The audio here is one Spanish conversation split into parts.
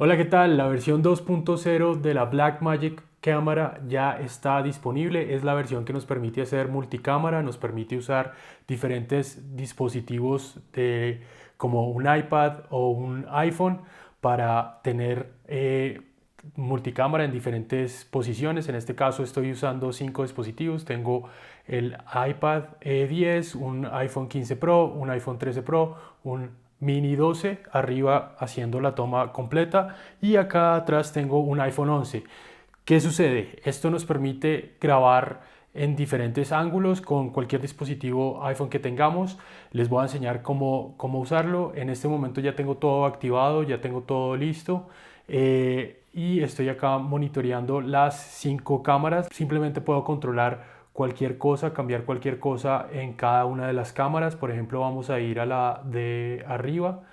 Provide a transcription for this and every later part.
Hola, ¿qué tal? La versión 2.0 de la Blackmagic cámara ya está disponible. Es la versión que nos permite hacer multicámara, nos permite usar diferentes dispositivos como un iPad o un iPhone para tener multicámara en diferentes posiciones. En este caso estoy usando 5 dispositivos. Tengo el iPad 10, un iPhone 15 Pro, un iPhone 13 Pro, un Mini 12 arriba haciendo la toma completa y acá atrás tengo un iPhone 11. ¿Qué sucede? Esto nos permite grabar en diferentes ángulos con cualquier dispositivo iPhone que tengamos. Les voy a enseñar cómo usarlo. En este momento ya tengo todo activado, ya tengo todo listo. Y estoy acá monitoreando las 5 cámaras. Simplemente puedo controlar cualquier cosa, cambiar cualquier cosa en cada una de las cámaras. Por ejemplo, vamos a ir a la de arriba,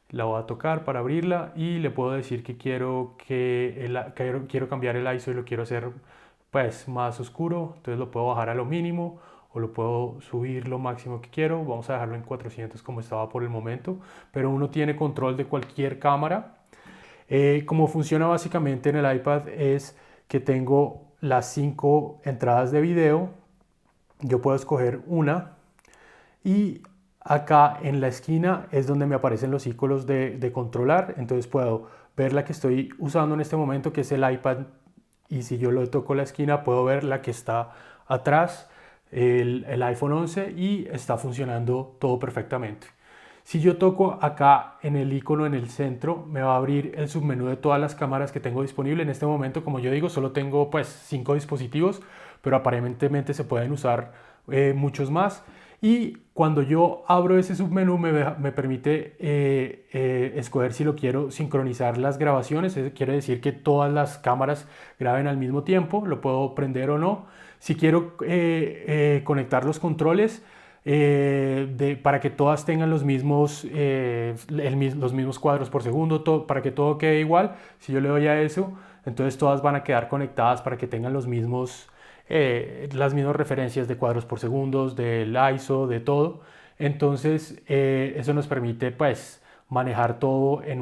la voy a tocar para abrirla y le puedo decir que quiero cambiar el ISO y lo quiero hacer pues más oscuro. Entonces lo puedo bajar a lo mínimo o lo puedo subir lo máximo que quiero. Vamos a dejarlo en 400 como estaba por el momento, pero uno tiene control de cualquier cámara. Como funciona básicamente en el iPad es que tengo las 5 entradas de video. Yo puedo escoger una y acá en la esquina es donde me aparecen los iconos de controlar. Entonces puedo ver la que estoy usando en este momento, que es el iPad, y si yo lo toco la esquina puedo ver la que está atrás, el iPhone 11, y está funcionando todo perfectamente. Si yo toco acá en el icono en el centro, me va a abrir el submenú de todas las cámaras que tengo disponible. En este momento, como yo digo, solo tengo pues 5 dispositivos, pero aparentemente se pueden usar muchos más. Y cuando yo abro ese submenú me permite escoger si lo quiero sincronizar las grabaciones. Eso quiere decir que todas las cámaras graben al mismo tiempo, lo puedo prender o no. Si quiero conectar los controles, para que todas tengan los mismos cuadros por segundo, para que todo quede igual. Si yo le doy a eso, entonces todas van a quedar conectadas para que tengan las mismas referencias de cuadros por segundos, del ISO, de todo. Entonces eso nos permite pues manejar todo de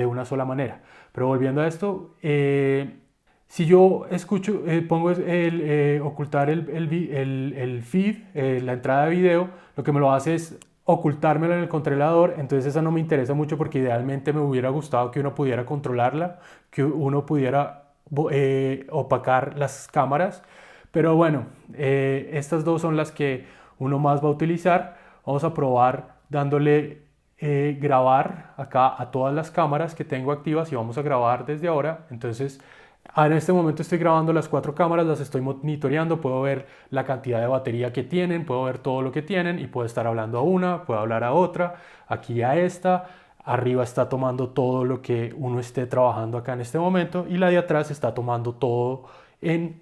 una sola manera. Pero volviendo a esto, si yo pongo ocultar el feed, la entrada de video, lo que me lo hace es ocultármelo en el controlador. Entonces esa no me interesa mucho porque idealmente me hubiera gustado que uno pudiera controlarla, que uno pudiera opacar las cámaras. Pero bueno, estas dos son las que uno más va a utilizar. Vamos a probar dándole grabar acá a todas las cámaras que tengo activas y vamos a grabar desde ahora. Entonces en este momento estoy grabando las 4 cámaras, las estoy monitoreando, puedo ver la cantidad de batería que tienen, puedo ver todo lo que tienen y puedo estar hablando a una, puedo hablar a otra, aquí a esta. Arriba está tomando todo lo que uno esté trabajando acá en este momento y la de atrás está tomando todo en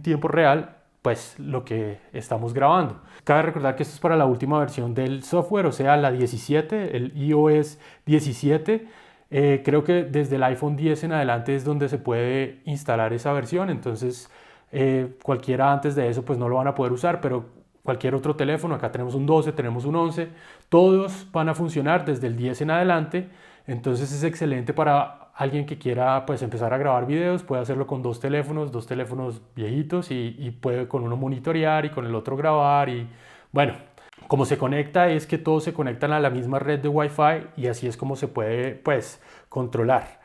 tiempo real, pues lo que estamos grabando. Cabe recordar que esto es para la última versión del software, o sea, la 17, el iOS 17. Creo que desde el iPhone 10 en adelante es donde se puede instalar esa versión. Entonces cualquiera antes de eso pues no lo van a poder usar, pero cualquier otro teléfono, acá tenemos un 12, tenemos un 11, todos van a funcionar desde el 10 en adelante. Entonces es excelente para alguien que quiera pues empezar a grabar videos. Puede hacerlo con dos teléfonos viejitos, y puede con uno monitorear y con el otro grabar. Y bueno, como se conecta es que todos se conectan a la misma red de Wi-Fi y así es como se puede pues controlar.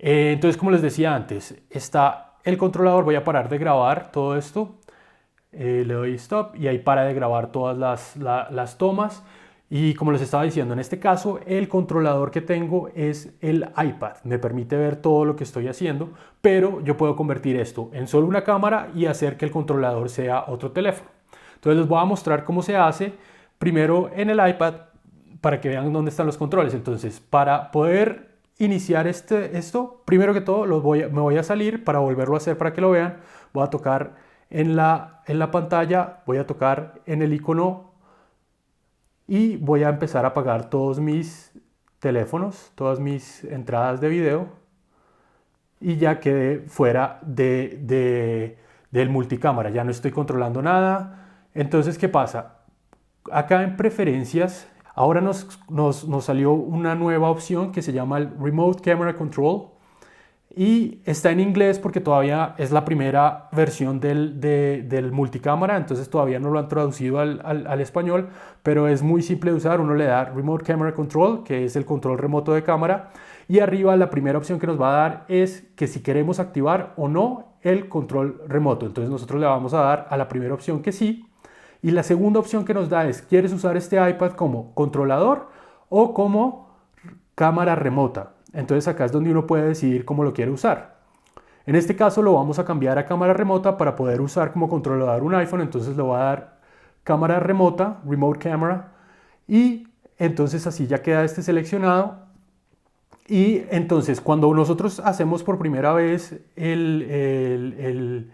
Entonces, como les decía antes, está el controlador. Voy a parar de grabar todo esto. Le doy stop y ahí para de grabar todas las tomas. Y como les estaba diciendo, en este caso el controlador que tengo es el iPad. Me permite ver todo lo que estoy haciendo, pero yo puedo convertir esto en solo una cámara y hacer que el controlador sea otro teléfono. Entonces les voy a mostrar cómo se hace primero en el iPad para que vean dónde están los controles. Entonces, para poder iniciar esto, primero que todo me voy a salir para volverlo a hacer para que lo vean. Voy a tocar en la pantalla, voy a tocar en el icono y voy a empezar a apagar todos mis teléfonos, todas mis entradas de video, y ya quedé fuera del multicámara, ya no estoy controlando nada. Entonces, ¿qué pasa? Acá en preferencias Ahora nos salió una nueva opción que se llama el Remote Camera Control y está en inglés porque todavía es la primera versión del multicámara, entonces todavía no lo han traducido al español, pero es muy simple de usar. Uno le da Remote Camera Control, que es el control remoto de cámara, y arriba la primera opción que nos va a dar es que si queremos activar o no el control remoto. Entonces nosotros le vamos a dar a la primera opción que sí, y la segunda opción que nos da es, ¿quieres usar este iPad como controlador o como cámara remota? Entonces acá es donde uno puede decidir cómo lo quiere usar. En este caso lo vamos a cambiar a cámara remota para poder usar como controlador un iPhone, entonces le voy a dar cámara remota, remote camera, y entonces así ya queda este seleccionado. Y entonces cuando nosotros hacemos por primera vez le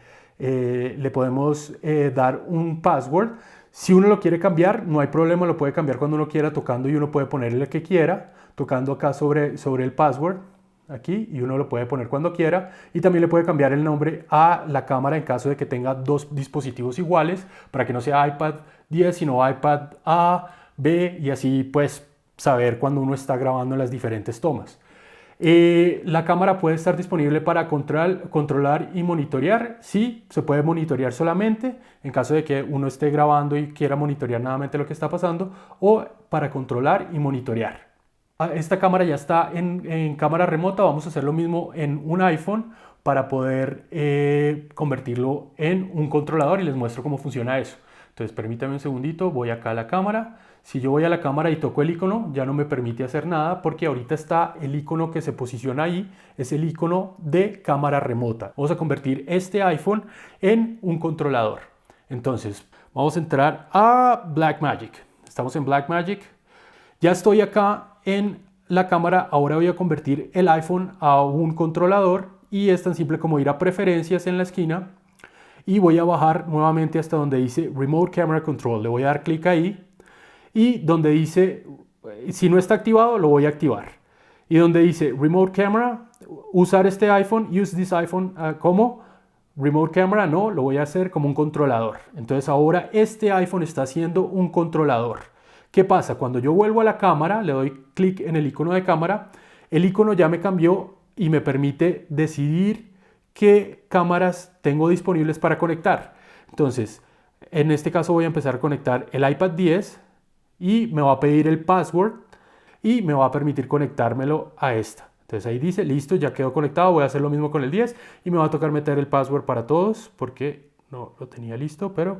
podemos dar un password. Si uno lo quiere cambiar, no hay problema, lo puede cambiar cuando uno quiera tocando y uno puede ponerle el que quiera, tocando acá sobre el password, aquí, y uno lo puede poner cuando quiera. Y también le puede cambiar el nombre a la cámara en caso de que tenga dos dispositivos iguales, para que no sea iPad 10, sino iPad A, B, y así pues saber cuando uno está grabando las diferentes tomas. La cámara puede estar disponible para controlar y monitorear. Sí, se puede monitorear solamente en caso de que uno esté grabando y quiera monitorear nuevamente lo que está pasando, o para controlar y monitorear. Esta cámara ya está en cámara remota. Vamos a hacer lo mismo en un iPhone para poder convertirlo en un controlador y les muestro cómo funciona eso. Entonces permítanme un segundito, voy acá a la cámara. Si yo voy a la cámara y toco el icono, ya no me permite hacer nada porque ahorita está el icono que se posiciona ahí, es el icono de cámara remota. Vamos a convertir este iPhone en un controlador. Entonces, vamos a entrar a Blackmagic. Estamos en Blackmagic. Ya estoy acá en la cámara. Ahora voy a convertir el iPhone a un controlador y es tan simple como ir a preferencias en la esquina y voy a bajar nuevamente hasta donde dice Remote Camera Control. Le voy a dar clic ahí. Y donde dice, si no está activado, lo voy a activar. Y donde dice Remote Camera, usar este iPhone, use this iPhone como Remote Camera, no, lo voy a hacer como un controlador. Entonces ahora este iPhone está siendo un controlador. ¿Qué pasa? Cuando yo vuelvo a la cámara, le doy clic en el icono de cámara, el icono ya me cambió y me permite decidir qué cámaras tengo disponibles para conectar. Entonces, en este caso voy a empezar a conectar el iPad 10, y me va a pedir el password y me va a permitir conectármelo a esta. Entonces ahí dice, listo, ya quedó conectado. Voy a hacer lo mismo con el 10 y me va a tocar meter el password para todos porque no lo tenía listo, pero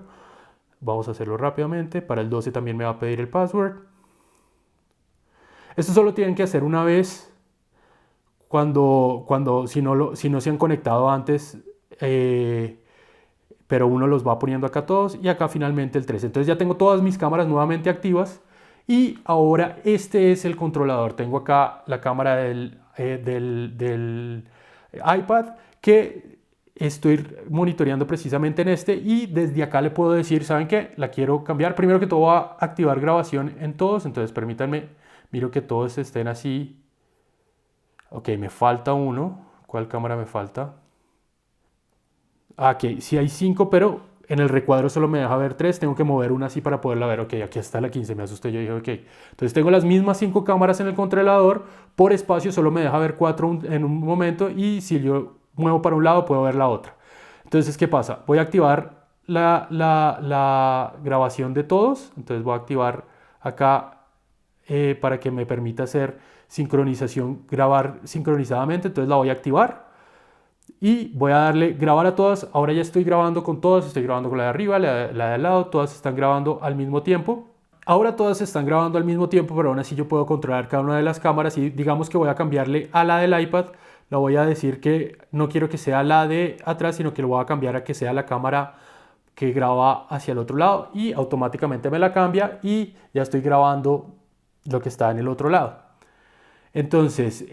vamos a hacerlo rápidamente. Para el 12 también me va a pedir el password. Esto solo tienen que hacer una vez si no se han conectado antes, pero uno los va poniendo acá todos y acá finalmente el 13. Entonces ya tengo todas mis cámaras nuevamente activas y ahora este es el controlador. Tengo acá la cámara del iPad que estoy monitoreando precisamente en este y desde acá le puedo decir, ¿saben qué? La quiero cambiar. Primero que todo voy a activar grabación en todos, entonces permítanme, miro que todos estén así. Ok, me falta uno. ¿Cuál cámara me falta? Ok, sí hay 5, pero en el recuadro solo me deja ver 3. Tengo que mover una así para poderla ver. Ok, aquí está la 15, me asusté. Yo dije, ok. Entonces tengo las mismas 5 cámaras en el controlador. Por espacio solo me deja ver 4 en un momento. Y si yo muevo para un lado, puedo ver la otra. Entonces, ¿qué pasa? Voy a activar la grabación de todos. Entonces voy a activar acá para que me permita hacer sincronización, grabar sincronizadamente. Entonces la voy a activar. Y voy a darle grabar a todas. Ahora ya estoy grabando con todas. Estoy grabando con la de arriba, la de al lado. Todas están grabando al mismo tiempo. Ahora todas están grabando al mismo tiempo, pero aún así yo puedo controlar cada una de las cámaras. Y digamos que voy a cambiarle a la del iPad. Le voy a decir que no quiero que sea la de atrás, sino que lo voy a cambiar a que sea la cámara que graba hacia el otro lado. Y automáticamente me la cambia y ya estoy grabando lo que está en el otro lado. Entonces,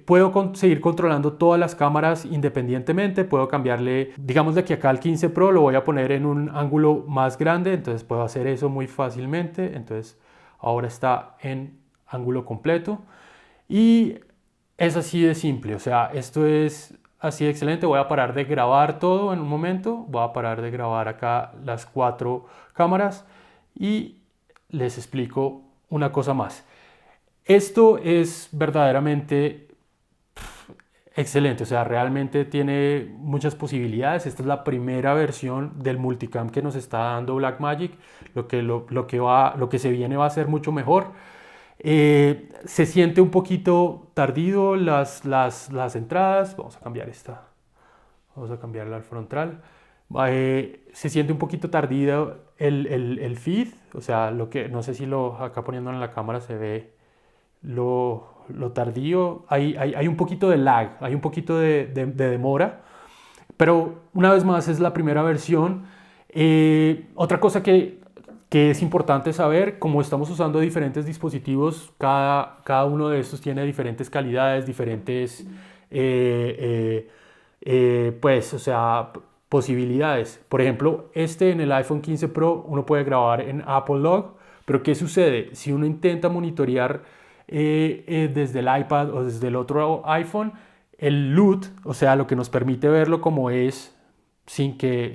puedo seguir controlando todas las cámaras independientemente. Puedo cambiarle, digamos de aquí acá al 15 Pro, lo voy a poner en un ángulo más grande. Entonces puedo hacer eso muy fácilmente. Entonces ahora está en ángulo completo. Y es así de simple. O sea, esto es así de excelente. Voy a parar de grabar todo en un momento. Voy a parar de grabar acá las 4 cámaras. Y les explico una cosa más. Esto es verdaderamente excelente, o sea, realmente tiene muchas posibilidades. Esta es la primera versión del multicam que nos está dando Blackmagic. Lo que se viene va a ser mucho mejor. Se siente un poquito tardío las entradas. Vamos a cambiar esta. Vamos a cambiarla al frontal. Se siente un poquito tardío el feed. O sea, no sé si acá poniéndolo en la cámara se ve lo tardío. Hay un poquito de lag, hay un poquito de demora. Pero una vez más es la primera versión. Otra cosa que es importante saber, como estamos usando diferentes dispositivos, cada uno de estos tiene diferentes calidades, diferentes, pues, o sea, posibilidades. Por ejemplo, en el iPhone 15 Pro uno puede grabar en Apple Log, pero ¿qué sucede? Si uno intenta monitorear desde el iPad o desde el otro iPhone, el LUT, o sea, lo que nos permite verlo como es, sin que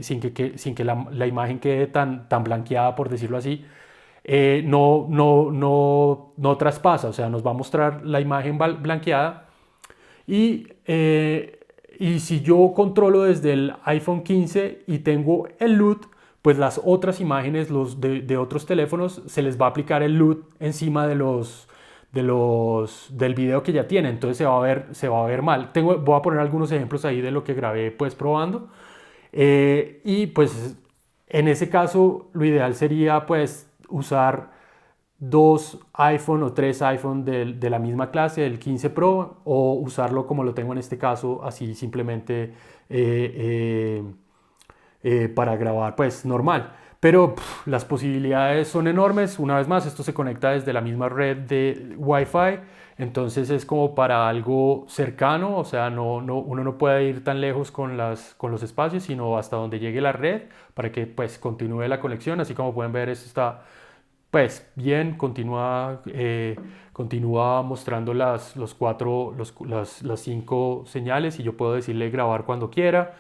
la imagen quede tan blanqueada, por decirlo así, no traspasa, o sea, nos va a mostrar la imagen blanqueada y si yo controlo desde el iPhone 15 y tengo el LUT, pues las otras imágenes de otros teléfonos se les va a aplicar el LUT encima del video que ya tiene, entonces se va a ver mal. Voy a poner algunos ejemplos ahí de lo que grabé pues probando. Y pues en ese caso lo ideal sería pues usar 2 iPhone o 3 iPhone de la misma clase, del 15 Pro, o usarlo como lo tengo en este caso, así simplemente para grabar pues normal. Pero las posibilidades son enormes. Una vez más, esto se conecta desde la misma red de Wi-Fi, entonces es como para algo cercano, o sea, uno no puede ir tan lejos con los espacios, sino hasta donde llegue la red para que pues continúe la conexión. Así como pueden ver, esto está pues bien, continúa mostrando las 5 señales y yo puedo decirle grabar cuando quiera.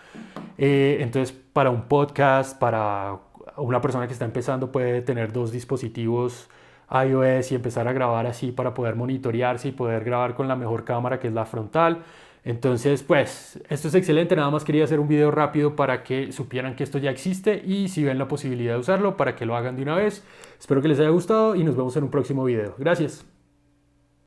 Entonces, para un podcast, para una persona que está empezando, puede tener 2 dispositivos iOS y empezar a grabar así para poder monitorearse y poder grabar con la mejor cámara, que es la frontal. Entonces, pues, esto es excelente. Nada más quería hacer un video rápido para que supieran que esto ya existe y si ven la posibilidad de usarlo, para que lo hagan de una vez. Espero que les haya gustado y nos vemos en un próximo video. Gracias.